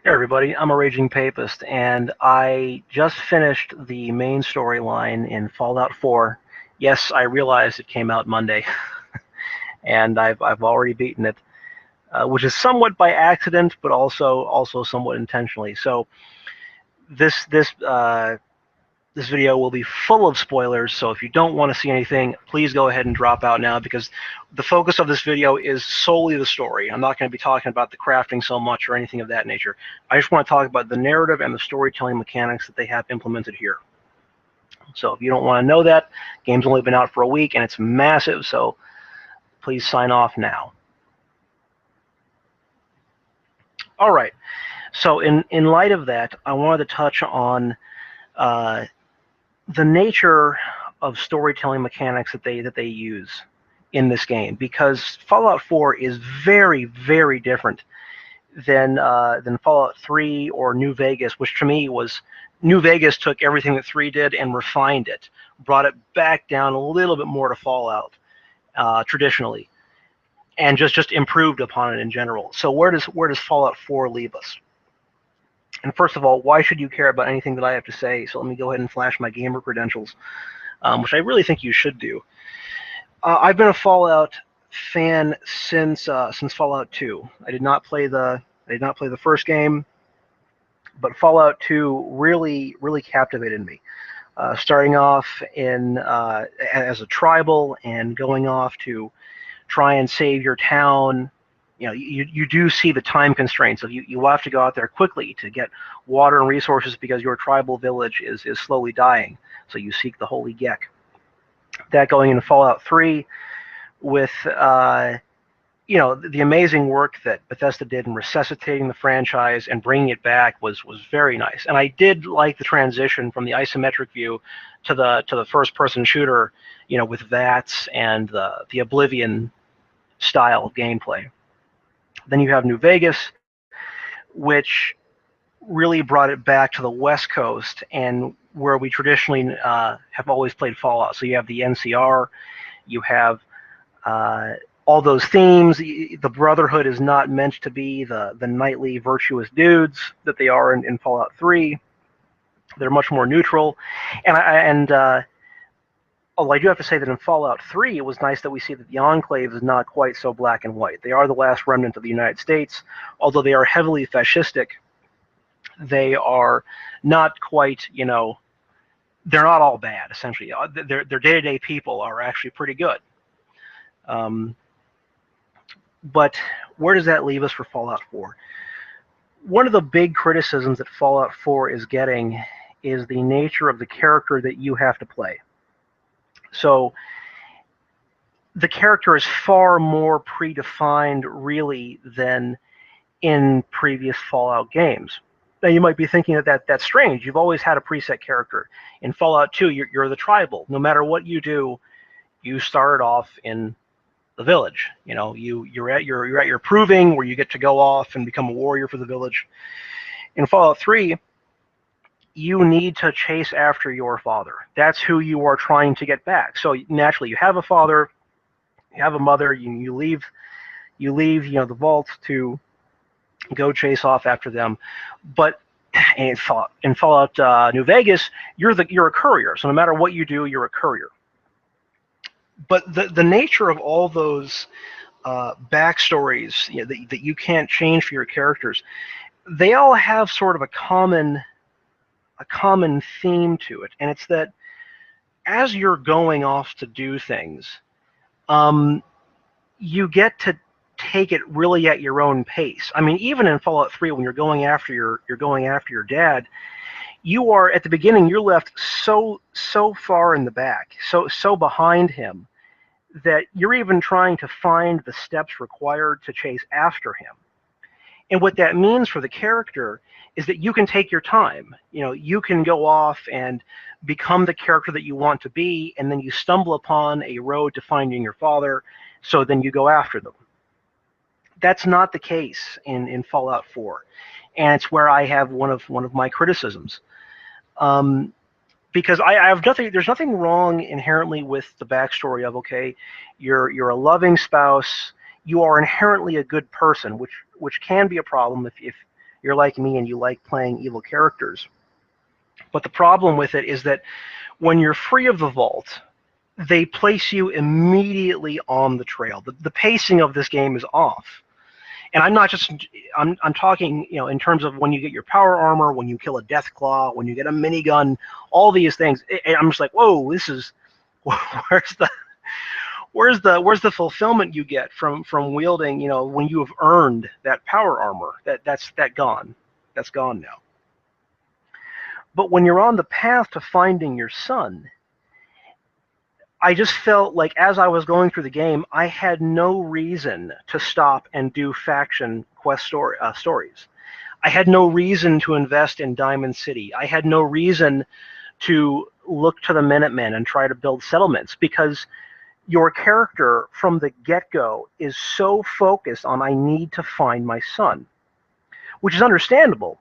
Hey everybody, I'm a Raging Papist, and I just finished the main storyline in Fallout 4. Yes, I realize it came out Monday, and I've already beaten it, which is somewhat by accident, but also somewhat intentionally. So this video will be full of spoilers. So if you don't want to see anything, please go ahead and drop out now, because the focus of this video is solely the story. I'm not going to be talking about the crafting so much or anything of that nature. I just want to talk about the narrative and the storytelling mechanics that they have implemented here. So if you don't want to know that, game's only been out for a week and it's massive, so please sign off now. All right. So in light of that, I wanted to touch on uh, the nature of storytelling mechanics that they use in this game, because Fallout 4 is very different than Fallout 3 or New Vegas, which to me was New Vegas took everything that 3 did and refined it, brought it back down a little bit more to Fallout traditionally, and just improved upon it in general. So where does Fallout 4 leave us? And first of all, why should you care about anything that I have to say? So let me go ahead and flash my gamer credentials, which I really think you should do. I've been a Fallout fan since Fallout 2. I did not play the first game, but Fallout 2 really captivated me. Starting off as a tribal and going off to try and save your town. You do see the time constraints of you have to go out there quickly to get water and resources because your tribal village is slowly dying. So you seek the Holy Gek. That going into Fallout 3 with the amazing work that Bethesda did in resuscitating the franchise and bringing it back was very nice. And I did like the transition from the isometric view to the first person shooter, with VATS and the Oblivion style of gameplay. Then you have New Vegas, which really brought it back to the West Coast and where we traditionally have always played Fallout. So you have the NCR, you have all those themes. The Brotherhood is not meant to be the knightly, virtuous dudes that they are in Fallout 3. They're much more neutral. Although I do have to say that in Fallout 3, it was nice that we see that the Enclave is not quite so black and white. They are the last remnant of the United States. Although they are heavily fascistic, they are not quite, they're not all bad, essentially. Their day-to-day people are actually pretty good. But where does that leave us for Fallout 4? One of the big criticisms that Fallout 4 is getting is the nature of the character that you have to play. So the character is far more predefined, really, than in previous Fallout games. Now, you might be thinking that's strange. You've always had a preset character. In Fallout 2, you're the tribal. No matter what you do, you started off in the village. You're at your proving where you get to go off and become a warrior for the village. In Fallout 3, you need to chase after your father. That's who you are trying to get back. So naturally, you have a father, you have a mother. You leave the vault to go chase off after them. But in Fallout New Vegas, you're a courier. So no matter what you do, you're a courier. But the nature of all those backstories that you can't change for your characters, they all have sort of a common theme to it, and it's that as you're going off to do things, you get to take it really at your own pace. I mean, even in Fallout 3, when you're going after your dad, you are at the beginning. You're left so far in the back, so behind him, that you're even trying to find the steps required to chase after him. And what that means for the character is that you can take your time. You can go off and become the character that you want to be, and then you stumble upon a road to finding your father, so then you go after them. That's not the case in Fallout 4, and it's where I have one of my criticisms. Because I have nothing. There's nothing wrong inherently with the backstory of, okay, you're a loving spouse, you are inherently a good person, which can be a problem if you're like me and you like playing evil characters. But the problem with it is that when you're free of the vault, they place you immediately on the trail. The pacing of this game is off. And I'm not just I'm talking, in terms of when you get your power armor, when you kill a Deathclaw, when you get a minigun, all these things. I'm just like, whoa, this is where's the where's the fulfillment you get from wielding, when you have earned that power armor? That's gone. That's gone now. But when you're on the path to finding your son, I just felt like as I was going through the game, I had no reason to stop and do faction quest stories. I had no reason to invest in Diamond City. I had no reason to look to the Minutemen and try to build settlements, because your character from the get-go is so focused on, I need to find my son, which is understandable,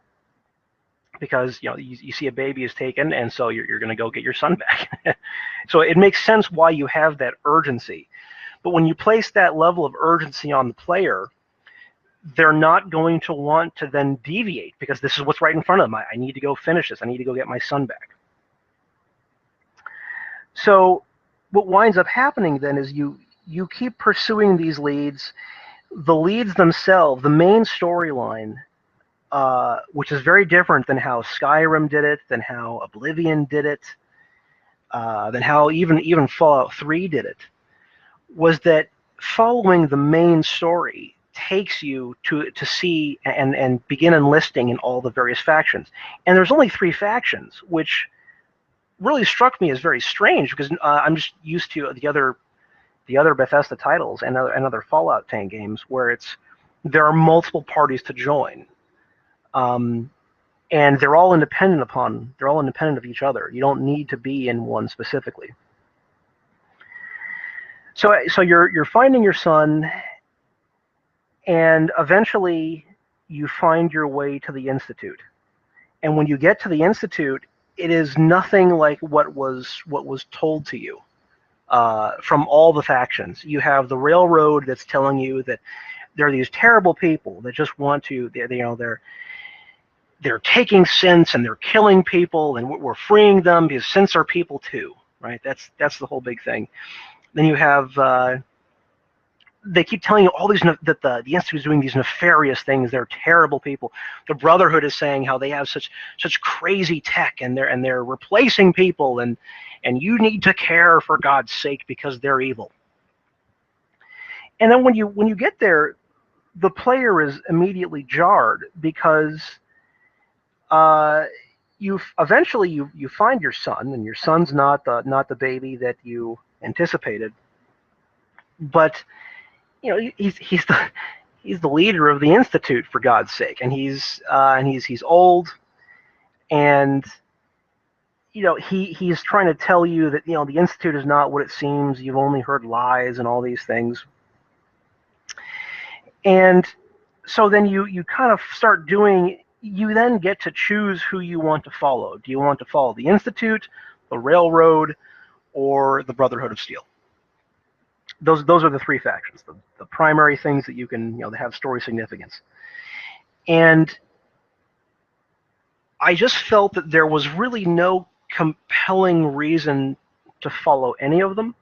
because you see a baby is taken, and so you're going to go get your son back. So it makes sense why you have that urgency. But when you place that level of urgency on the player, they're not going to want to then deviate, because this is what's right in front of them. I need to go finish this. I need to go get my son back. So what winds up happening then is you keep pursuing these leads. The leads themselves, the main storyline, which is very different than how Skyrim did it, than how Oblivion did it, than how even Fallout 3 did it, was that following the main story takes you to see and begin enlisting in all the various factions. And there's only 3 factions, which really struck me as very strange, because I'm just used to the other Bethesda titles and other Fallout 10 games where there are multiple parties to join. And they're all independent of each other. You don't need to be in one specifically. So you're finding your son, and eventually you find your way to the Institute. And when you get to the Institute, it is nothing like what was told to you from all the factions. You have the Railroad that's telling you that there are these terrible people that just want to, they're taking synths and they're killing people, and we're freeing them because synths are people too, right? That's the whole big thing. Then you have they keep telling you all these, that the Institute is doing these nefarious things. They're terrible people. The Brotherhood is saying how they have such crazy tech, and they're replacing people, and you need to care for God's sake because they're evil. And then when you get there, the player is immediately jarred, because you find your son, and your son's not the baby that you anticipated, but he's the leader of the Institute, for God's sake, and he's old, and he's trying to tell you that the Institute is not what it seems. You've only heard lies and all these things. And so then you kind of start doing. You then get to choose who you want to follow. Do you want to follow the Institute, the Railroad, or the Brotherhood of Steel? Those are the 3 factions, the primary things that you can, that have story significance. And I just felt that there was really no compelling reason to follow any of them.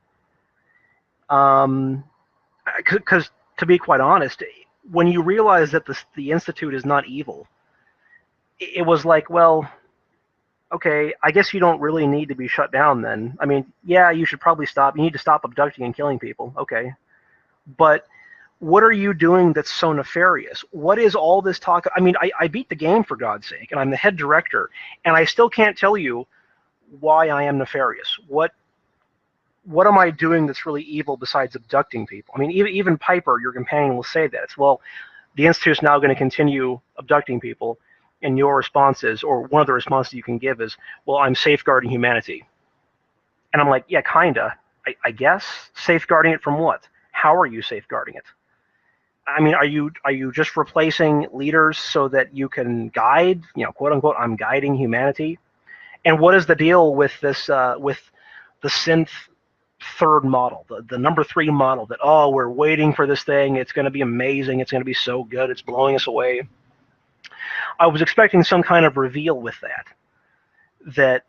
Because to be quite honest, when you realize that the Institute is not evil, it was like, well, okay, I guess you don't really need to be shut down then. I mean, yeah, you should probably stop. You need to stop abducting and killing people. Okay. But what are you doing that's so nefarious? What is all this talk? I mean, I beat the game, for God's sake, and I'm the head director, and I still can't tell you why I am nefarious. What am I doing that's really evil besides abducting people? I mean, even Piper, your companion, will say that. It's, well, the Institute's now going to continue abducting people, and your response is, or one of the responses you can give is, well, I'm safeguarding humanity. And I'm like, yeah, kinda, I guess. Safeguarding it from what? How are you safeguarding it? I mean, are you just replacing leaders so that you can guide, quote unquote, I'm guiding humanity? And what is the deal with this, with the synth 3rd model, the number 3 model, that, oh, we're waiting for this thing, it's going to be amazing, it's going to be so good, it's blowing us away? I was expecting some kind of reveal with that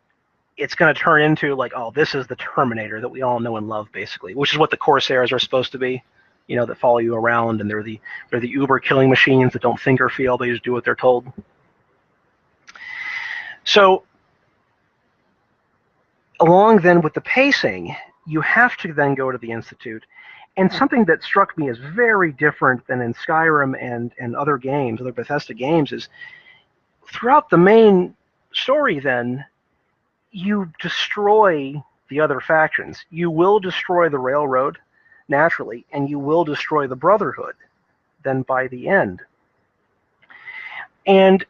it's going to turn into like, oh, this is the Terminator that we all know and love, basically, which is what the Corsairs are supposed to be, that follow you around, and they're the uber killing machines that don't think or feel, they just do what they're told. So along then with the pacing, you have to then go to the Institute, and something that struck me as very different than in Skyrim and other games, other Bethesda games, is throughout the main story then, you destroy the other factions. You will destroy the Railroad, naturally, and you will destroy the Brotherhood then by the end. And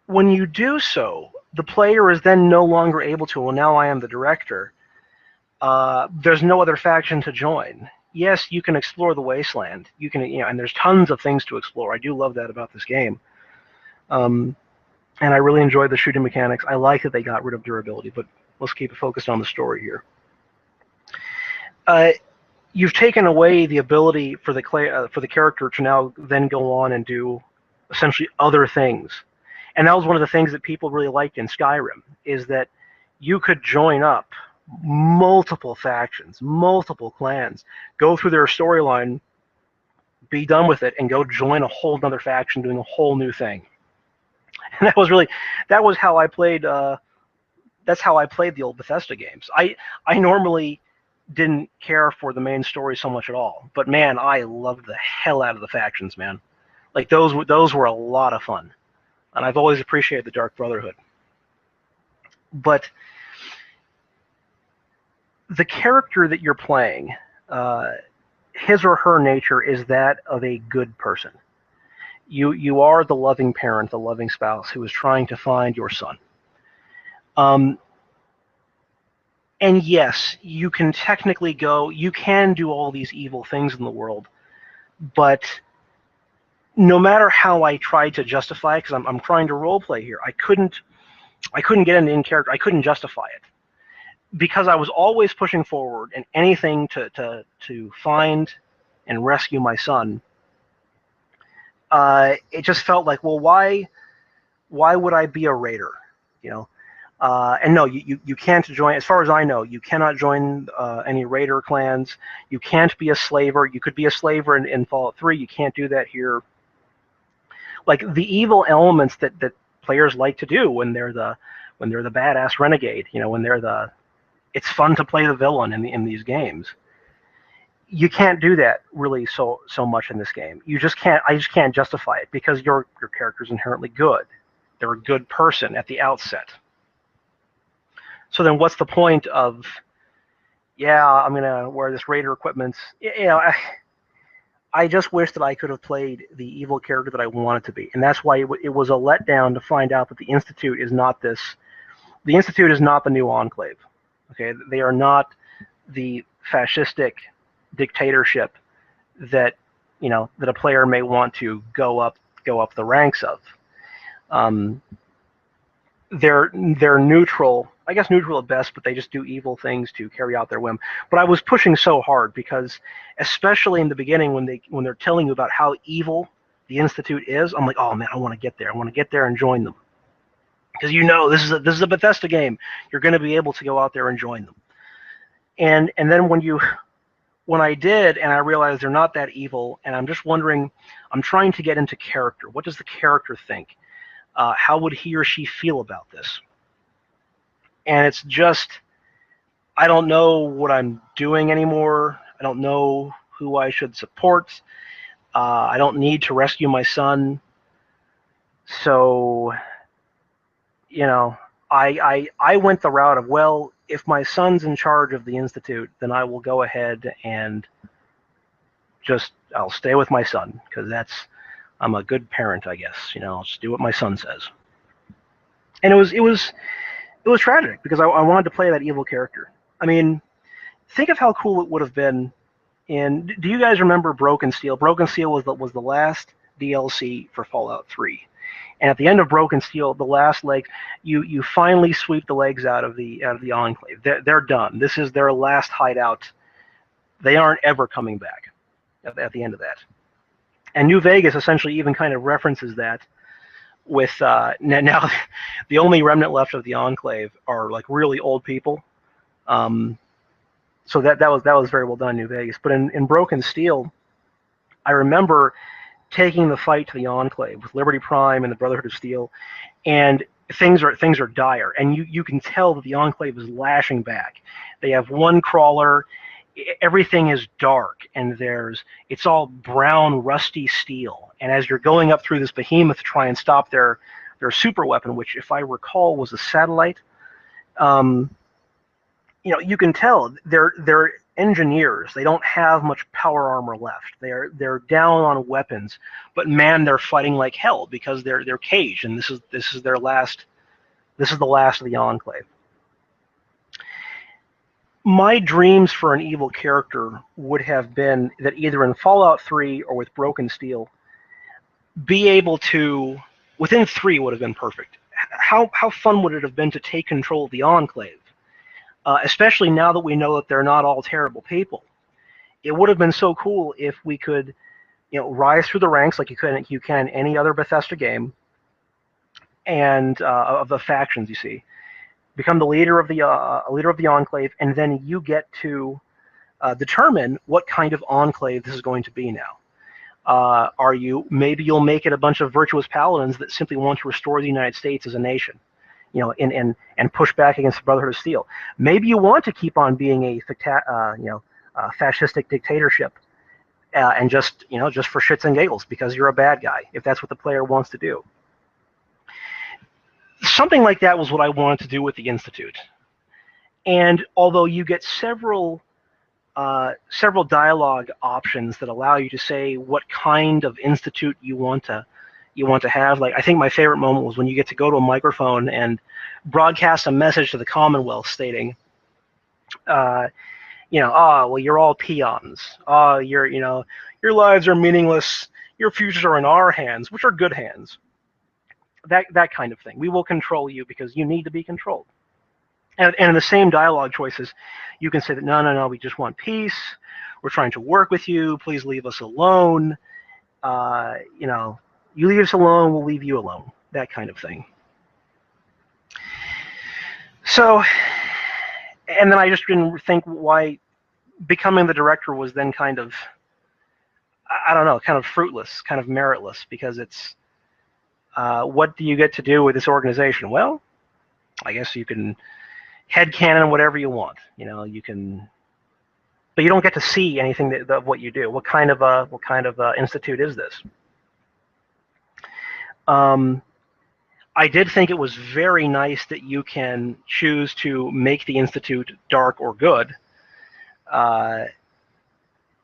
when you do so, the player is then no longer able to, well, now I am the director. There's no other faction to join. Yes, you can explore the wasteland. You can, and there's tons of things to explore. I do love that about this game. And I really enjoyed the shooting mechanics. I like that they got rid of durability, but let's keep it focused on the story here. You've taken away the ability for the character to now then go on and do essentially other things. And that was one of the things that people really liked in Skyrim, is that you could join up multiple factions, multiple clans, go through their storyline, be done with it, and go join a whole other faction doing a whole new thing. And that was how I played. That's how I played the old Bethesda games. I normally didn't care for the main story so much at all, but man, I loved the hell out of the factions, man. Like those were a lot of fun, and I've always appreciated the Dark Brotherhood. But the character that you're playing, his or her nature is that of a good person. You are the loving parent, the loving spouse who is trying to find your son. And yes, you can technically you can do all these evil things in the world, but no matter how I tried to justify it, because I'm trying to roleplay here, I couldn't get into in character. I couldn't justify it, because I was always pushing forward, and anything to find and rescue my son. It just felt like, well, why would I be a raider? And no, you can't join, as far as I know, you cannot join any raider clans. You can't be a slaver. You could be a slaver in Fallout 3. You can't do that here. Like the evil elements that players like to do when they're the badass renegade, when they're it's fun to play the villain in these games. You can't do that really so much in this game. You just can't. I just can't justify it, because your character's inherently good. They're a good person at the outset. So then what's the point of, yeah, I'm going to wear this raider equipment? I just wish that I could have played the evil character that I wanted to be. And that's why it was a letdown to find out that the Institute is not this. The Institute is not the new Enclave. Okay, they are not the fascistic dictatorship that that a player may want to go up the ranks of. They're neutral, I guess neutral at best, but they just do evil things to carry out their whim. But I was pushing so hard because, especially in the beginning when they're telling you about how evil the Institute is, I'm like, oh man, I want to get there. I want to get there and join them, because this is a Bethesda game. You're going to be able to go out there and join them. And then when I did, and I realized they're not that evil, and I'm just wondering, I'm trying to get into character. What does the character think? How would he or she feel about this? And it's just, I don't know what I'm doing anymore. I don't know who I should support. I don't need to rescue my son. So, I went the route of, well, if my son's in charge of the Institute, then I will go ahead and I'll stay with my son, because I'm a good parent, I guess. I'll just do what my son says. And it was tragic, because I wanted to play that evil character. I mean, think of how cool it would have been. Do you guys remember Broken Steel? Broken Steel was the last DLC for Fallout 3. And at the end of Broken Steel, the last leg, you finally sweep the legs out of the Enclave. They're done. This is their last hideout. They aren't ever coming back at the end of that. And New Vegas essentially even kind of references that with now the only remnant left of the Enclave are like really old people. Um, so that was very well done in New Vegas. But in Broken Steel, I remember taking the fight to the Enclave with Liberty Prime and the Brotherhood of Steel, and things are dire, and you can tell that the Enclave is lashing back. They have one crawler. Everything is dark, and it's all brown, rusty steel. And as you're going up through this behemoth to try and stop their super weapon, which, if I recall, was a satellite, um, you can tell they're engineers. They don't have much power armor left. They're down on weapons, but man, they're fighting like hell because they're caged, and this is their last. This is the last of the Enclave. My dreams for an evil character would have been that either in Fallout 3 or with Broken Steel, be able to, within 3 would have been perfect. How fun would it have been to take control of the Enclave? Especially now that we know that they're not all terrible people. It would have been so cool if we could, rise through the ranks like you can in any other Bethesda game, and of the factions. You see, become the leader of the Enclave, and then you get to determine what kind of Enclave this is going to be now. Maybe you'll make it a bunch of virtuous paladins that simply want to restore the United States as a nation, and push back against the Brotherhood of Steel. Maybe you want to keep on being a fascistic dictatorship, and just for shits and giggles because you're a bad guy, if that's what the player wants to do. Something like that was what I wanted to do with the Institute. And although you get several dialogue options that allow you to say what kind of institute you want to have. Like, I think my favorite moment was when you get to go to a microphone and broadcast a message to the Commonwealth stating, well, you're all peons. Your lives are meaningless. Your futures are in our hands, which are good hands. That kind of thing. We will control you because you need to be controlled. And in the same dialogue choices, you can say that, no, we just want peace. We're trying to work with you. Please leave us alone. You leave us alone, we'll leave you alone. That kind of thing. So, and then I just didn't think why becoming the director was then kind of, I don't know, kind of fruitless, kind of meritless, because it's, what do you get to do with this organization? Well, I guess you can headcanon whatever you want. You can, but you don't get to see anything of what you do. What kind of institute is this? I did think it was very nice that you can choose to make the institute dark or good,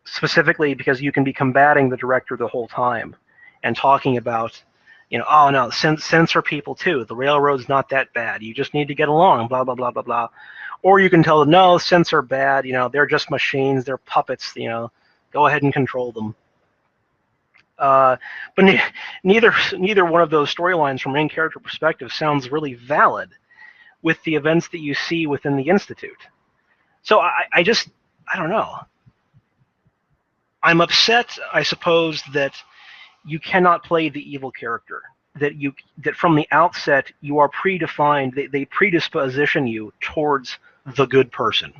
specifically because you can be combating the director the whole time and talking about, oh no, censor people too. The railroad's not that bad. You just need to get along, blah, blah, blah, blah, blah. Or you can tell them, no, censor bad. They're just machines. They're puppets. Go ahead and control them. But neither one of those storylines from main character perspective sounds really valid with the events that you see within the Institute. So I don't know. I'm upset, I suppose, that you cannot play the evil character. That from the outset you are predefined. They predisposition you towards the good person.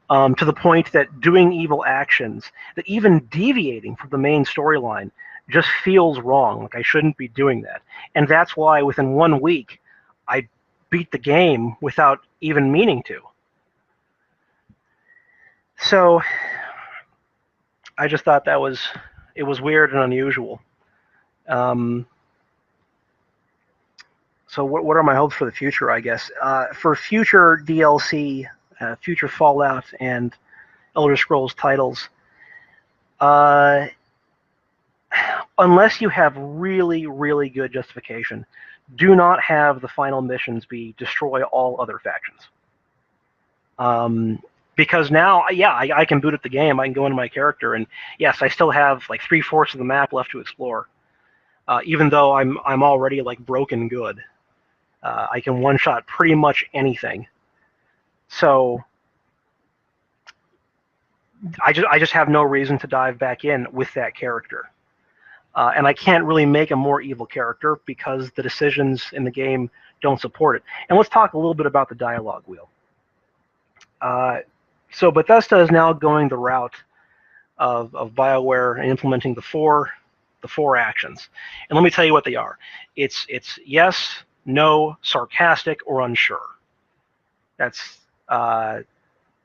To the point that doing evil actions, that even deviating from the main storyline, just feels wrong. Like I shouldn't be doing that. And that's why within 1 week, I beat the game without even meaning to. So I just thought it was weird and unusual. So what are my hopes for the future, I guess? For future DLC, future Fallout and Elder Scrolls titles, unless you have really, really good justification, do not have the final missions be destroy all other factions. Because now, I can boot up the game, I can go into my character, and yes, I still have like 3/4 of the map left to explore. Even though I'm already like broken good. I can one-shot pretty much anything. So I just have no reason to dive back in with that character. And I can't really make a more evil character because the decisions in the game don't support it. And let's talk a little bit about the dialogue wheel. So Bethesda is now going the route of BioWare and implementing the four actions. And let me tell you what they are. It's yes, no, sarcastic, or unsure. That's like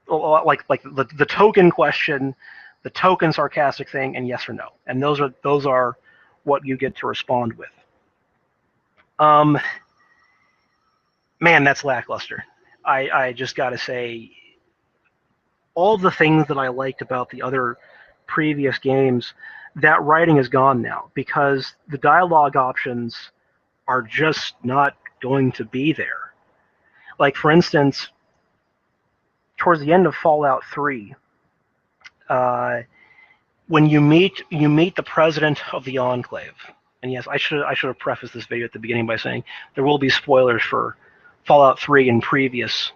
the token question, the token sarcastic thing, and yes or no. And those are what you get to respond with. Man, that's lackluster. I just got to say, all the things that I liked about the other previous games, that writing is gone now because the dialogue options are just not going to be there. Like, for instance, towards the end of Fallout 3, when you meet the president of the Enclave, and yes, I should have prefaced this video at the beginning by saying there will be spoilers for Fallout 3 and previous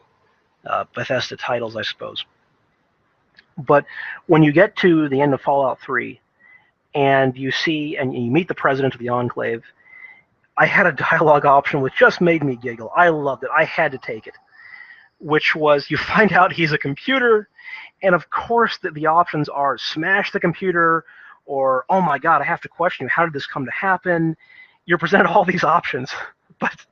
Bethesda titles, I suppose. But when you get to the end of Fallout 3 and you meet the president of the Enclave, I had a dialogue option which just made me giggle. I loved it. I had to take it, which was you find out he's a computer, and of course the options are smash the computer or, oh my God, I have to question you. How did this come to happen? You're presented all these options. But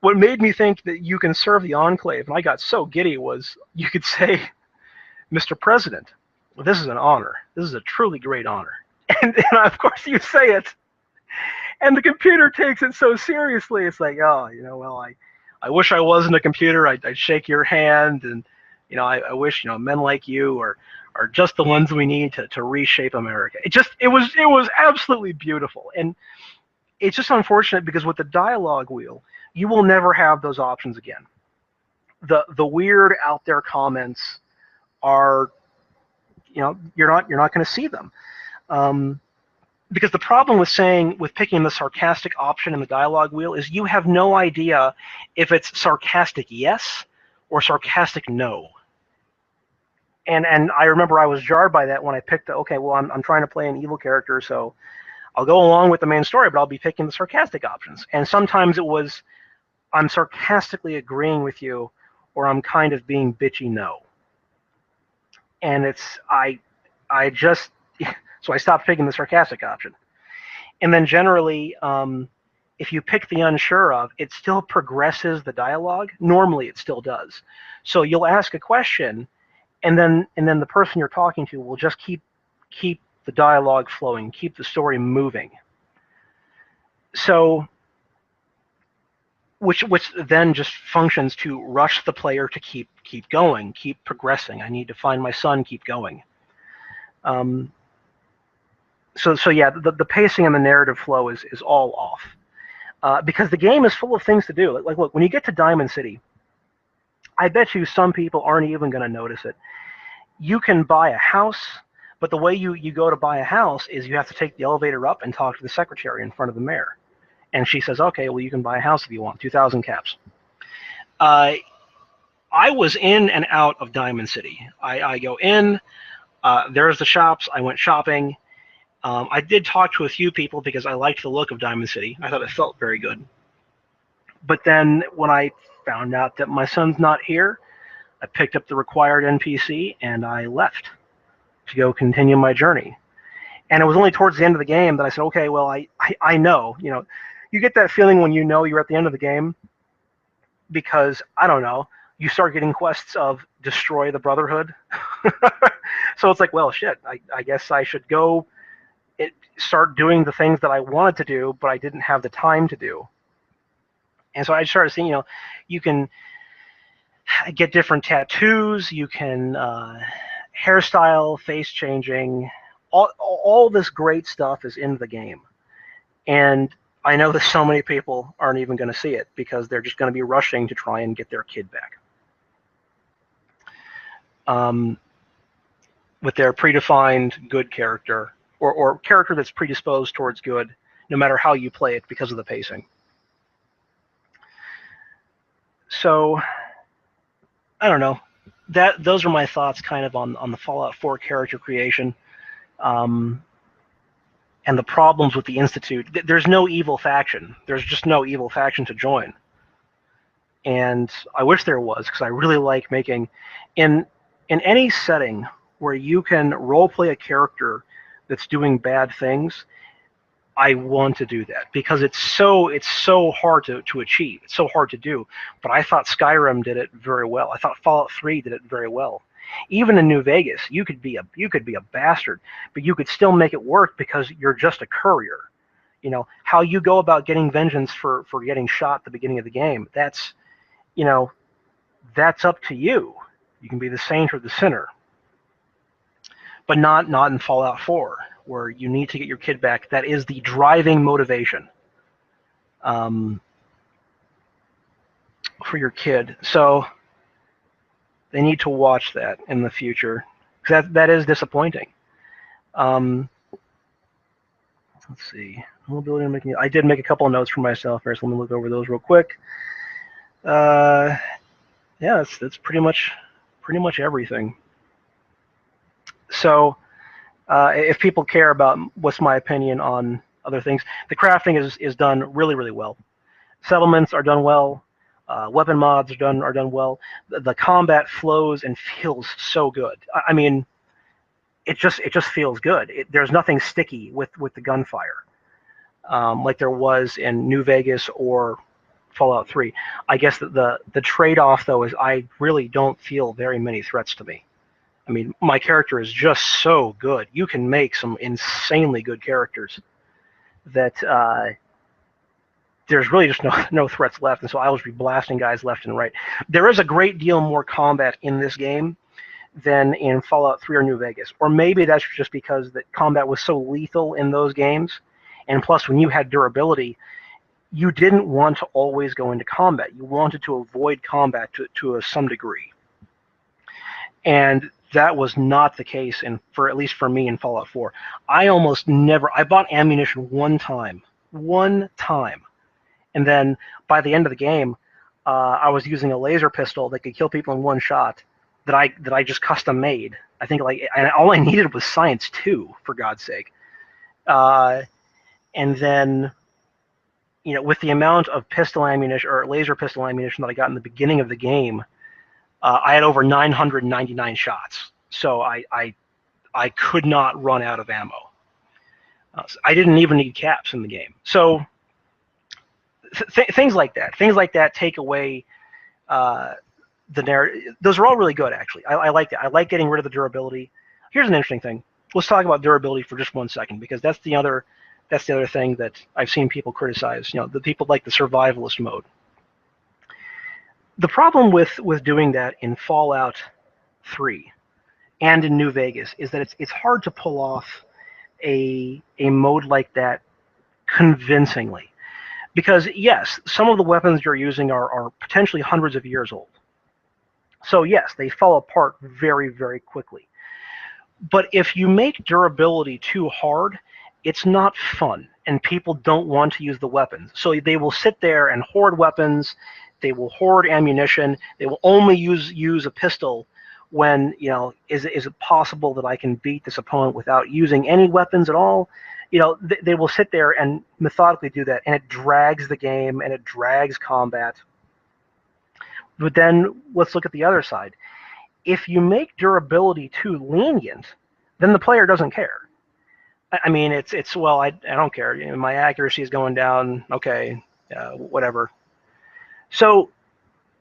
what made me think that you can serve the Enclave, and I got so giddy, was you could say, Mr. President, this is an honor. This is a truly great honor. And of course you say it, and the computer takes it so seriously. It's like, oh, well, I wish I wasn't a computer. I'd shake your hand, and I wish men like you are just the ones we need to reshape America. It was absolutely beautiful, and it's just unfortunate because with the dialogue wheel, you will never have those options again. The weird out there comments are, you're not going to see them. Because the problem with picking the sarcastic option in the dialogue wheel is you have no idea if it's sarcastic yes or sarcastic no. And I remember I was jarred by that when I picked okay, well, I'm trying to play an evil character, so I'll go along with the main story, but I'll be picking the sarcastic options. And sometimes it was I'm sarcastically agreeing with you, or I'm kind of being bitchy no. And I just so I stopped picking the sarcastic option. And then generally, if you pick the unsure of, it still progresses the dialogue. Normally, it still does. So you'll ask a question, and then the person you're talking to will just keep the dialogue flowing, keep the story moving. So, which then just functions to rush the player to keep going, keep progressing. I need to find my son, keep going. So yeah, the pacing and the narrative flow is all off. Because the game is full of things to do. Like, look, when you get to Diamond City, I bet you some people aren't even going to notice it. You can buy a house, but the way you go to buy a house is you have to take the elevator up and talk to the secretary in front of the mayor. And she says, okay, well, you can buy a house if you want, 2,000 caps. I was in and out of Diamond City. I go in, there's the shops, I went shopping. I did talk to a few people because I liked the look of Diamond City. I thought it felt very good. But then when I found out that my son's not here, I picked up the required NPC and I left to go continue my journey. And it was only towards the end of the game that I said, okay, well, I know, you get that feeling when you're at the end of the game because, I don't know, you start getting quests of destroy the Brotherhood. So it's like, well, shit, I guess I should go start doing the things that I wanted to do, but I didn't have the time to do. And so I started seeing, you can get different tattoos, you can hairstyle, face changing, all this great stuff is in the game. And I know that so many people aren't even going to see it because they're just going to be rushing to try and get their kid back. With their predefined good character, or character that's predisposed towards good, no matter how you play it because of the pacing. So, I don't know. Those are my thoughts kind of on the Fallout 4 character creation. and the problems with the Institute. There's no evil faction. There's just no evil faction to join. And I wish there was, because I really like making in any setting where you can role play a character that's doing bad things. I want to do that because it's so hard to achieve. It's so hard to do. But I thought Skyrim did it very well. I thought Fallout 3 did it very well. Even in New Vegas, you could be a bastard, but you could still make it work because you're just a courier. You know, how you go about getting vengeance for getting shot at the beginning of the game, that's, you know, that's up to you. You can be the saint or the sinner. But not in Fallout 4, where you need to get your kid back. That is the driving motivation for your kid. So they need to watch that in the future. That is disappointing. Let's see. I did make a couple of notes for myself here, so let me look over those real quick. Yeah, that's pretty much everything. So, if people care about what's my opinion on other things, the crafting is done really, really well. Settlements are done well. Weapon mods are done well. The combat flows and feels so good. I mean, it just feels good. There's nothing sticky with the gunfire, like there was in New Vegas or Fallout 3. I guess the trade-off though is I really don't feel very many threats to me. I mean, my character is just so good. You can make some insanely good characters that there's really just no threats left, and so I'll just be blasting guys left and right. There is a great deal more combat in this game than in Fallout 3 or New Vegas, or maybe that's just because that combat was so lethal in those games, and plus when you had durability, you didn't want to always go into combat. You wanted to avoid combat to some degree. And that was not the case at least for me in Fallout 4. I bought ammunition one time, and then by the end of the game, I was using a laser pistol that could kill people in one shot that I just custom made. I think and all I needed was Science 2, for God's sake. And then, you know, with the amount of pistol ammunition or laser pistol ammunition that I got in the beginning of the game, I had over 999 shots, so I could not run out of ammo. I didn't even need caps in the game. So things like that take away the narrative. Those are all really good, actually. I like that. I like getting rid of the durability. Here's an interesting thing. Let's talk about durability for just 1 second, because that's the other thing that I've seen people criticize. You know, the people like the survivalist mode. The problem with doing that in Fallout 3 and in New Vegas is that it's hard to pull off a mode like that convincingly. Because yes, some of the weapons you're using are potentially hundreds of years old. So yes, they fall apart very, very quickly. But if you make durability too hard, it's not fun, and people don't want to use the weapons. So they will sit there and hoard weapons. They will hoard ammunition. They will only use a pistol when, you know, is it possible that I can beat this opponent without using any weapons at all? You know, they will sit there and methodically do that, and it drags the game and it drags combat. But then let's look at the other side. If you make durability too lenient, then the player doesn't care. I mean, it's well, I don't care. You know, my accuracy is going down. Okay, whatever. So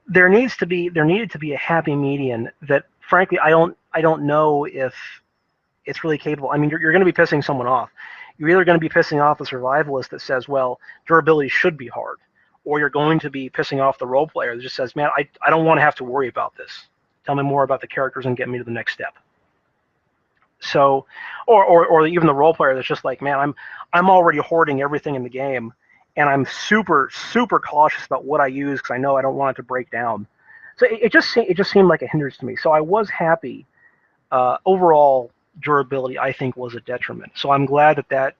there needed to be a happy median that, frankly, I don't know if it's really capable. I mean, you're going to be pissing someone off. You're either going to be pissing off a survivalist that says, well, durability should be hard, or you're going to be pissing off the role player that just says, man, I don't want to have to worry about this. Tell me more about the characters and get me to the next step. So, or even the role player that's just like, man, I'm already hoarding everything in the game, and I'm super cautious about what I use because I know I don't want it to break down. So it just seemed like a hindrance to me. So I was happy. Overall durability, I think, was a detriment. So I'm glad that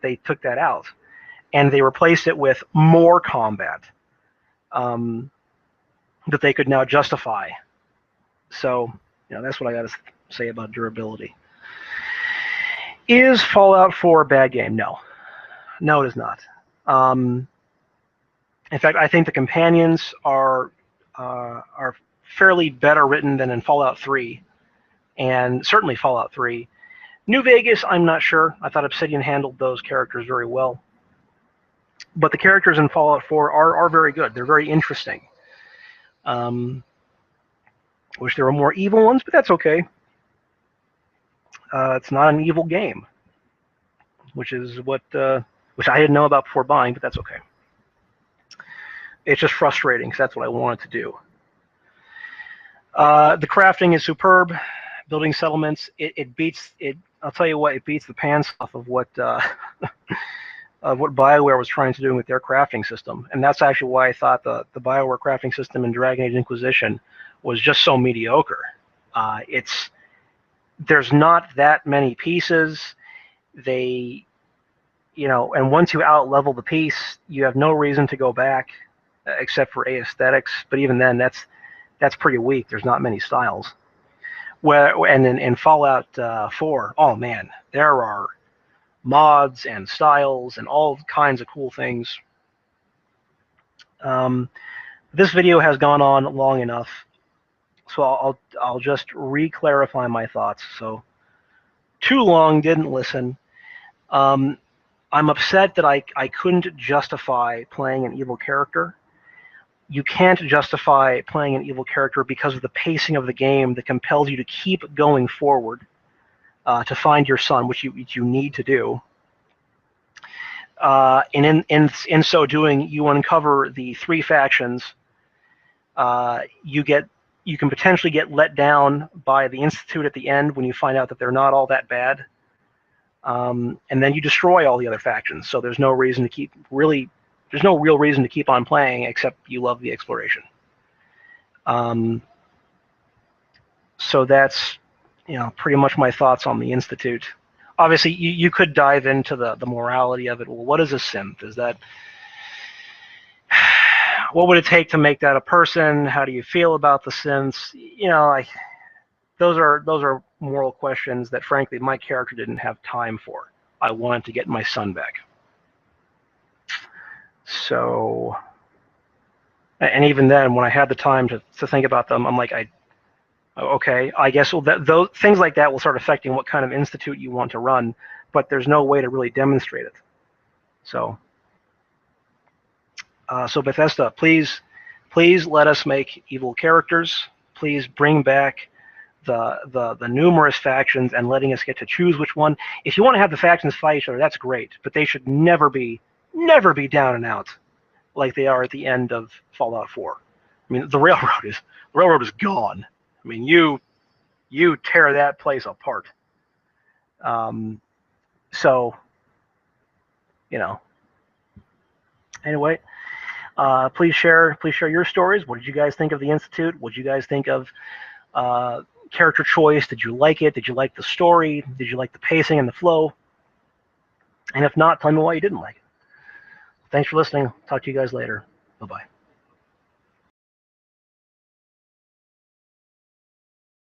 they took that out, and they replaced it with more combat that they could now justify. So, you know, that's what I got to say about durability. Is Fallout 4 a bad game? No. No, it is not. In fact, I think the companions are fairly better written than in Fallout 3, and certainly Fallout 3. New Vegas, I'm not sure. I thought Obsidian handled those characters very well. But the characters in Fallout 4 are very good. They're very interesting. Wish there were more evil ones, but that's okay. It's not an evil game, which is which I didn't know about before buying, but that's okay. It's just frustrating because that's what I wanted to do. The crafting is superb. Building settlements, it beats it. I'll tell you what, it beats the pants off of what BioWare was trying to do with their crafting system, and that's actually why I thought the BioWare crafting system in Dragon Age Inquisition was just so mediocre. There's not that many pieces. And once you out-level the piece, you have no reason to go back, except for aesthetics. But even then, that's pretty weak. There's not many styles. And in Fallout 4, oh man, there are mods and styles and all kinds of cool things. This video has gone on long enough, so I'll just re-clarify my thoughts. So, too long, didn't listen. I'm upset that I couldn't justify playing an evil character. You can't justify playing an evil character because of the pacing of the game that compels you to keep going forward to find your son, which you need to do. And in so doing, you uncover the 3 factions. You can potentially get let down by the Institute at the end when you find out that they're not all that bad. And then you destroy all the other factions. So there's no reason to there's no real reason to keep on playing except you love the exploration. So that's pretty much my thoughts on the Institute. Obviously, you could dive into the morality of it. Well, what is a synth? Is that what would it take to make that a person? How do you feel about the synths? Those are moral questions that, frankly, my character didn't have time for. I wanted to get my son back. So, and even then, when I had the time to think about them, I'm like, okay, I guess those things like that will start affecting what kind of institute you want to run, but there's no way to really demonstrate it. So, so Bethesda, please let us make evil characters. Please bring back the numerous factions and letting us get to choose which one. If you want to have the factions fight each other, that's great, but they should never be down and out like they are at the end of Fallout 4. I mean, the railroad is gone. I mean, you tear that place apart. So, anyway, please share your stories. What did you guys think of the Institute? What did you guys think of character choice? Did you like it? Did you like the story? Did you like the pacing and the flow? And if not, tell me why you didn't like it. Thanks for listening. Talk to you guys later. Bye-bye.